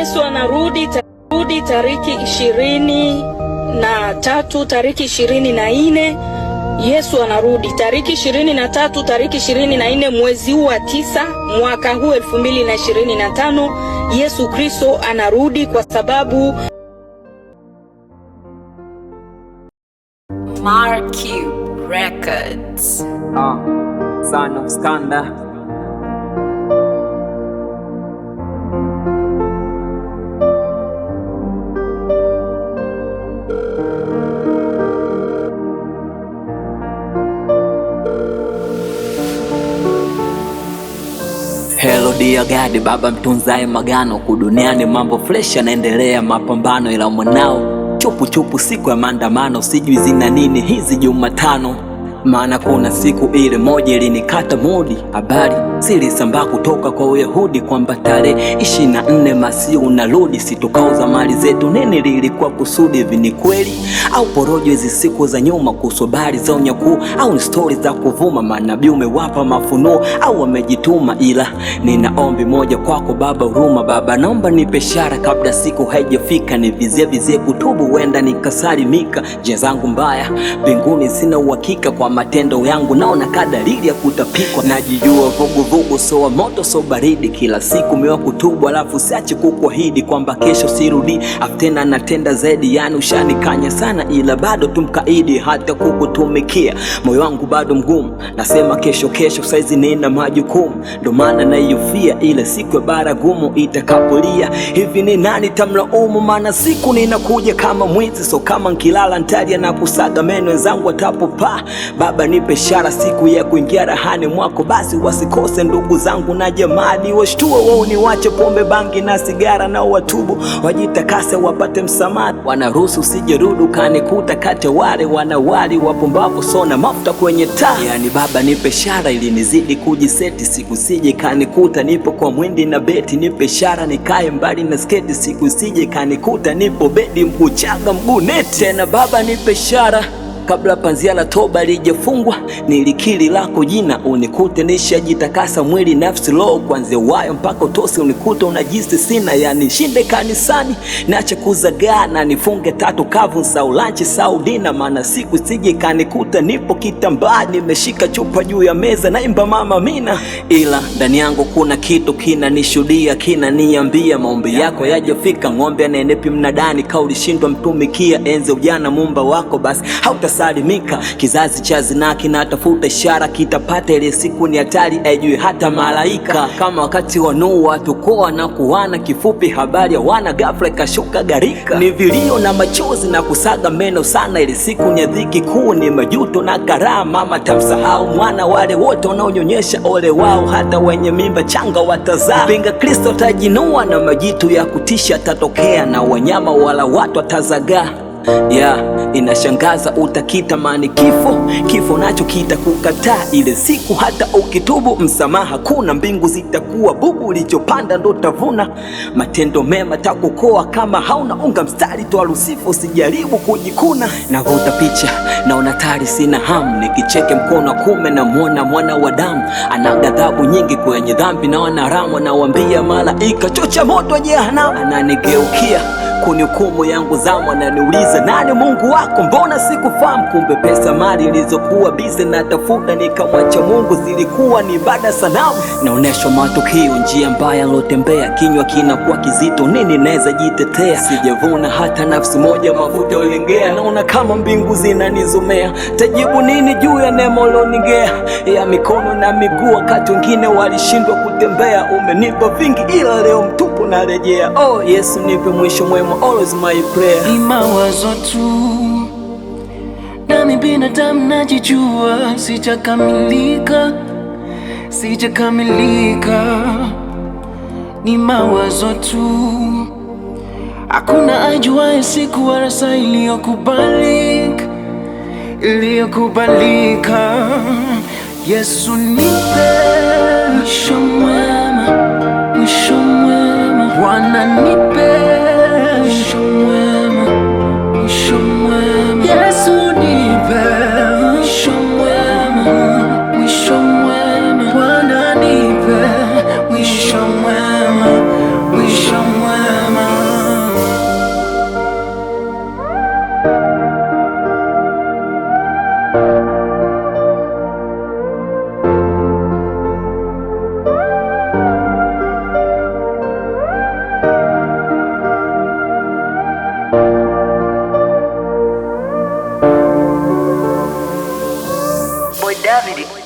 Yesu anarudi tariki 23, tariki 24. Yesu anarudi tariki 23, tariki 24 mwezi huu wa 9 mwaka huu 2025. Yesu Kristo anarudi kwa sababu Marky Records. Son of Skanda. Hello dear God, baba mtunzae magano, kuduniani mambo fresh yanaendelea, mapambano ila mwanao chupu siku ya maandamano, sijui zina nini hizi Jumatano, maana kuna siku ile moja ilinikata mudi. Habari zilisambaa kutoka kwa Uyahudi kwamba tarehe 24 Masihi unarudi, situkauza mali zetu. Nini lilikuwa kusudi? Hivi ni kweli au porojo hizi siku za nyuma kuhusu habari za unyakuo, au ni stories za kuvuma? Manabii umewapa mafunuo au wamejituma? Ila nina ombi moja kwako Baba, huruma Baba, naomba nipe ishara kabla siku haijafika, nivizie kutubu, huenda nikasalimika. Njia zangu mbaya mbinguni sina uhakika, kwa matendo yangu naona kadalili ya kutapikwa. Najijua vuguvugu, so moto so baridi, kila siku mewa kutubu, alafu siache kukuahidi kwamba kesho sirudi, aftena natenda zaidi. Yani ushanikanya sana, ila bado tumkaidi hata kukutumikia. Moyo wangu bado mgumu, nasema kesho, saizi nina majukumu, ndo maana naiyofia ile siku ya baragumu itakapolia. Hivi ni nani tamlaumu? Maana siku ninakuja kama mwizi, so kama nkilala ntalia na kusaga meno, wenzangu watapopaa. Baba nipe ishara siku ya kuingia rahani mwako, basi wasikose ndugu zangu na jamani, washtue wao niwache pombe, bangi na sigara, na watubu wajitakase wapate msamaha. Wanaruhusu usijerudu kanikuta kati wale wanawali wapumbavu, sona mafuta kwenye taa. Yani Baba nipe ishara ili nizidi kujiseti, siku sije kanikuta nipo kwa mwindi na beti. Nipe ishara nikae mbali na sketi, siku sije kanikuta nipo bedi mkuchaga mguu neti. Tena Baba nipe ishara kabla panzia la toba lijafungwa, nilikiri lako jina, unikute nishajitakasa mwili nafsi roho, kwanzia wayo mpaka utosi unikute unajisi sina. Yani shinde kanisani nache kuzagaa, na nifunge tatu kavu sau lanchi sau dina, maana siku sije kanikuta nipo kitambaa, nimeshika chupa juu ya meza naimba mama mina. Ila ndani yangu kuna kitu kina nishuhudia, kina niambia maombi yako yajafika. Ng'ombe anenepi mnadani, kauli shindwa mtumikia, enze ujana mumba wako, basi hautasalimika. Kizazi cha zinaa kinatafuta ishara, kitapata ile siku ni hatari, ajue hata malaika. Kama wakati wa Nuhu watukoa na kuwana, kifupi habari ya wana ghafla ikashuka gharika. Ni vilio na machozi na kusaga meno sana, ile siku ni dhiki kuu, ni majuto na karaha. Mama tamsahau mwana, wale wote wanaonyonyesha ole wao, hata wenye mimba changa watazaa. Pinga Kristo tajinua, na majitu ya kutisha tatokea, na wanyama wala watu watazagaa. Inashangaza utakitamani kifo nacho kitakukataa. Ile siku hata ukitubu msamaha kuna, mbingu zitakuwa bubu, ulichopanda ndo tavuna. Matendo mema takukoa, kama hauna unga mstari toa Lusifu, usijaribu kujikuna. Navuta picha naona tari sina hamu, nikicheke mkono wa kume na muona mwana wa damu, ana ghadhabu nyingi kwenye dhambi na wanaramu. Anawambia malaika chocha moto jehanamu, ananigeukia kunihukumu yangu zamu, ananiuliza nani Mungu wako, mbona sikufahamu? Kumbe pesa mali ilizokuwa bize na tafuta, nikamwacha Mungu zilikuwa ni ibada sanamu. Naoneshwa matukio njia mbaya lotembea, kinywa kinakuwa kizito, nini naweza jitetea? Sijavuna hata nafsi moja, mafuta ulengea, naona kama mbingu zinanizomea. Tajibu nini juu ya neema ulonigea, ya mikono na miguu wakati wengine walishindwa kutembea? Umenipa vingi ila leo mtupu narejea. Oh Yesu nipe mwisho mwema, always my prayer. Ni mawazo tu, nami binadamu najijua, sijakamilika. Ni mawazo tu, hakuna ajuaye siku wala saa iliyokubalika. Yesu nipe mwisho mwema, Bwana nipe mwisho mwema. Yesu nipe mwisho mwema, Bwana nipe mwisho mwema. Davidi.